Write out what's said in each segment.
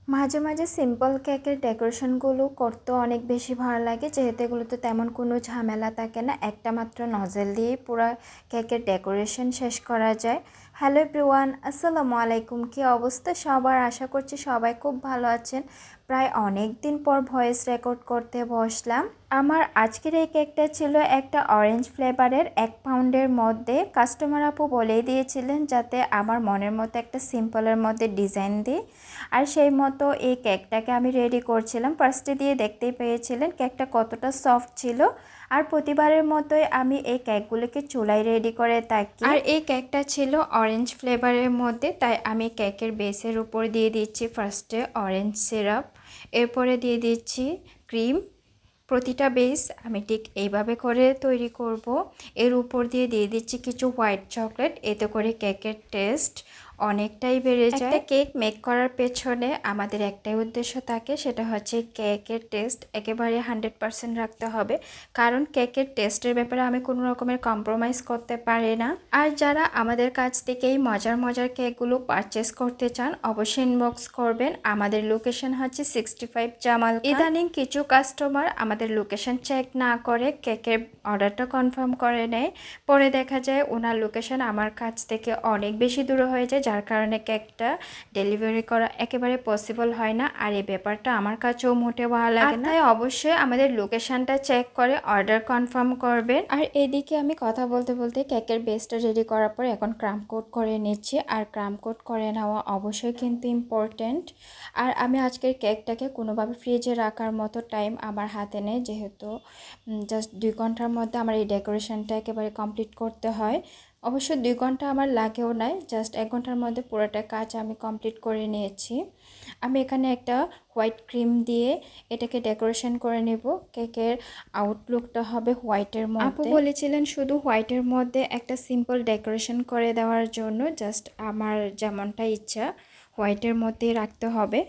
মাঝে মাঝে সিম্পল কেকের ডেকোরেশনগুলো করতে অনেক বেশি ভালো লাগে, যেহেতু এগুলোতে তেমন কোনো ঝামেলা থাকে না। একটা মাত্র নজল দিয়েই পুরো কেকের ডেকোরেশন শেষ করা যায়। হ্যালো এভরিওয়ান, আসসালামু আলাইকুম। কী অবস্থা সবার? আশা করছি সবাই খুব ভালো আছেন। প্রায় অনেক দিন পর ভয়েস রেকর্ড করতে বসলাম। আমার আজকের এই কেকটা ছিল একটা অরেঞ্জ ফ্লেভারের 1 পাউন্ডের মধ্যে। কাস্টমার আপু বলেই দিয়েছিলেন যাতে আমার মনের মতো একটা সিম্পলের মধ্যে ডিজাইন দিই, আর সেই মতো এই কেকটাকে আমি রেডি করছিলাম। ফার্স্টে দিয়ে দেখতেই পেয়েছিলেন কেকটা কতটা সফট ছিল। আর প্রতিবারের মতোই আমি এই কেকগুলোকে চুলায় রেডি করে থাকি। আর এই কেকটা ছিল অরেঞ্জ ফ্লেভারের মধ্যে, তাই আমি কেকের বেসের উপর দিয়ে দিচ্ছি ফার্স্টে অরেঞ্জ সিরাপ, এরপরে দিয়ে দিচ্ছি ক্রিম। প্রতিটা বেস আমি ঠিক এইভাবে করে তৈরি করব। এর উপর দিয়ে দিচ্ছি কিছু হোয়াইট চকলেট, এতে করে কেকের টেস্ট অনেকটাই বেড়ে যায়। একটা কেক মেক করার পেছনে আমাদের একটাই উদ্দেশ্য থাকে, সেটা হচ্ছে কেকের টেস্ট একেবারে 100% রাখতে হবে, কারণ কেকের টেস্টের ব্যাপারে আমি কোনো রকমের কম্প্রোমাইজ করতে পারি না। আর যারা আমাদের কাছ থেকে এই মজার মজার কেকগুলো পারচেস করতে চান অবশ্যই ইনবক্স করবেন। আমাদের লোকেশন হচ্ছে 65 জামাল। ইদানিং কিছু কাস্টমার আমাদের লোকেশন চেক না করে কেকের অর্ডারটা কনফার্ম করে নেয়, পরে দেখা যায় ওনার লোকেশন আমার কাছ থেকে অনেক বেশি দূরে হয়ে যায়, যার কারণে কেকটা ডেলিভারি করা একেবারে পসিবল হয় না। আর এই ব্যাপারটা আমার কাছেও মোটেও ভালো লাগে না, তাই অবশ্যই আমাদের লোকেশনটা চেক করে অর্ডার কনফার্ম করবেন। আর এদিকে আমি কথা বলতে বলতে কেকের বেসটা রেডি করার পর এখন ক্রাম কোট করে নিচ্ছি। আর ক্রাম কোট করে নেওয়া অবশ্যই কিন্তু ইম্পর্টেন্ট। আর আমি আজকের কেকটাকে কোনোভাবে ফ্রিজে রাখার মতো টাইম আমার হাতে নেই, যেহেতু জাস্ট 2 ঘন্টার মধ্যে আমার এই ডেকোরেশনটা একেবারে কমপ্লিট করতে হয়। অবশ্য 2 ঘন্টা আমার লাগেও নাই, জাস্ট 1 ঘন্টার মধ্যে পুরোটা কাজ আমি কমপ্লিট করে নিয়েছি। আমি এখানে একটা হোয়াইট ক্রিম দিয়ে এটাকে ডেকোরেশন করে নেব। কেকের আউটলুকটা হবে হোয়াইটের মধ্যে। আপু বলেছিলেন শুধু হোয়াইটের মধ্যে একটা সিম্পল ডেকোরেশন করে দেওয়ার জন্য, জাস্ট আমার যেমনটা ইচ্ছা হোয়াইটের মধ্যেই রাখতে হবে।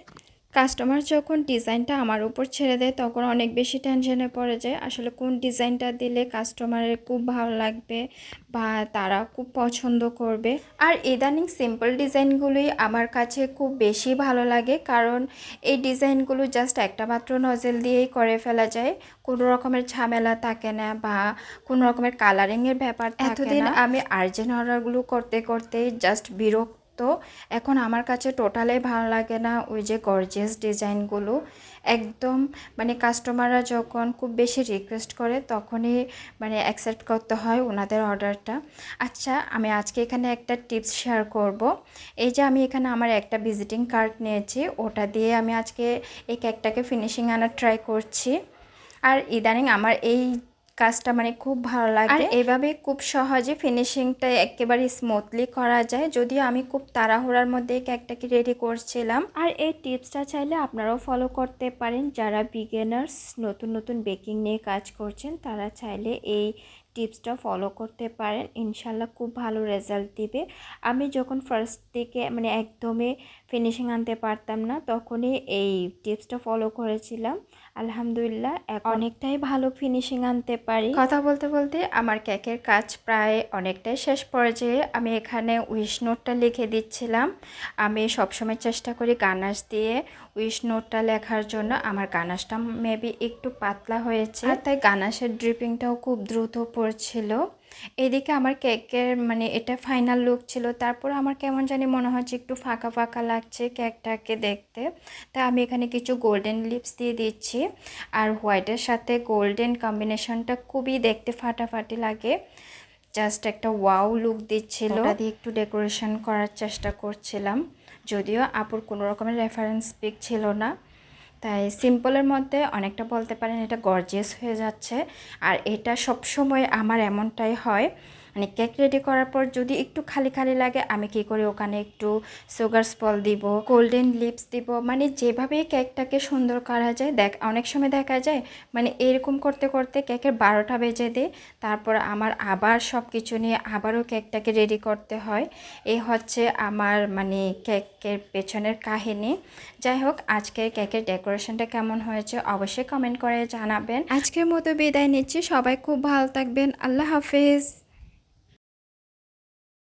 কাস্টমার যখন ডিজাইনটা আমার উপর ছেড়ে দেয় তখন অনেক বেশি টেনশনে পড়ে যায়, আসলে কোন ডিজাইনটা দিলে কাস্টমারের খুব ভালো লাগবে বা তারা খুব পছন্দ করবে। আর ইদানিং সিম্পল ডিজাইনগুলোই আমার কাছে খুব বেশি ভালো লাগে, কারণ এই ডিজাইনগুলো জাস্ট একটা মাত্র নজেল দিয়েই করে ফেলা যায়, কোনো রকমের ঝামেলা থাকে না বা কোনো রকমের কালারিংয়ের ব্যাপার থাকে না। এতদিন আমি আর্জেন্ট অর্ডারগুলো করতে করতেই জাস্ট বিরক্ত। তো এখন আমার কাছে টোটালি ভালো লাগে না ওই যে গর্জিয়াস ডিজাইনগুলো। একদম মানে কাস্টমাররা যখন খুব বেশি রিকোয়েস্ট করে তখনই মানে অ্যাকসেপ্ট করতে হয় ওনাদের অর্ডারটা। আচ্ছা, আমি আজকে এখানে একটা টিপস শেয়ার করব। এই যে আমি এখানে আমার একটা ভিজিটিং কার্ড নিয়েছি, ওটা দিয়ে আমি আজকে এই কেকটাকে ফিনিশিং আনার ট্রাই করছি। আর ইদানিং আমার এই কাজটা মানে খুব ভালো লাগে। আর এভাবে খুব সহজে ফিনিশিংটা একেবারে স্মুথলি করা যায়, যদিও আমি খুব তাড়াহুড়ার মধ্যে কেকটাকে রেডি করছিলাম। আর এই টিপসটা চাইলে আপনারাও ফলো করতে পারেন, যারা বিগিনার্স নতুন নতুন বেকিং নিয়ে কাজ করছেন তারা চাইলে এই টিপসটা ফলো করতে পারেন, ইনশাল্লাহ খুব ভালো রেজাল্ট দিবে। আমি যখন ফার্স্ট দিকে মানে একদমই ফিনিশিং আনতে পারতাম না তখনই এই টিপসটা ফলো করেছিলাম, আলহামদুলিল্লাহ অনেকটাই ভালো ফিনিশিং আনতে পারি। কথা বলতে বলতে আমার কেকের কাজ প্রায় অনেকটাই শেষ পর্যায়ে। আমি এখানে উইশ নোটটা লিখে দিচ্ছিলাম। আমি সবসময় চেষ্টা করি গানাশ দিয়ে উইশ নোটটা লেখার জন্য। আমার গানাশটা মেবি একটু পাতলা হয়েছে, আর তাই গানাশের ড্রিপিংটাও খুব দ্রুত পড়ছিল। এদিকে আমার কেকের মানে এটা ফাইনাল লুক ছিল, তারপর আমার কেমন জানি মনে হচ্ছে একটু ফাঁকা ফাঁকা লাগছে কেকটাকে দেখতে, তাই আমি এখানে কিছু গোল্ডেন লিপস দিয়ে দিচ্ছি। আর হোয়াইটের সাথে গোল্ডেন কম্বিনেশনটা খুবই দেখতে ফাটাফাটি লাগে, জাস্ট একটা ওয়াও লুক দিচ্ছিল। ওটা দিয়ে একটু ডেকোরেশন করার চেষ্টা করছিলাম, যদিও আপুর কোনো রকমের রেফারেন্স পিক ছিল না, তাই সিম্পলের মধ্যে অনেকটা বলতে পারেন এটা গর্জিয়াস হয়ে যাচ্ছে। আর এটা সব সময় আমার এমনটাই হয়, মানে কেক রেডি করার পর যদি একটু খালি খালি লাগে আমি কি করি ওখানে একটু সুগার স্পল দিব, গোল্ডেন লিপস দিব, মানে যেভাবে কেকটাকে সুন্দর করা যায়। অনেক সময় দেখা যায় মানে এরকম করতে করতে কেকের 12টা বেজে দেয়, তারপর আমার আবার সব কিছু নিয়ে আবারও কেকটাকে রেডি করতে হয়। এই হচ্ছে আমার মানে কেকের পেছনের কাহিনী। যাই হোক, আজকের কেকের ডেকোরেশনটা কেমন হয়েছে অবশ্যই কমেন্ট করে জানাবেন। আজকের মতো বিদায় নিচ্ছি, সবাই খুব ভালো থাকবেন, আল্লাহ হাফেজ।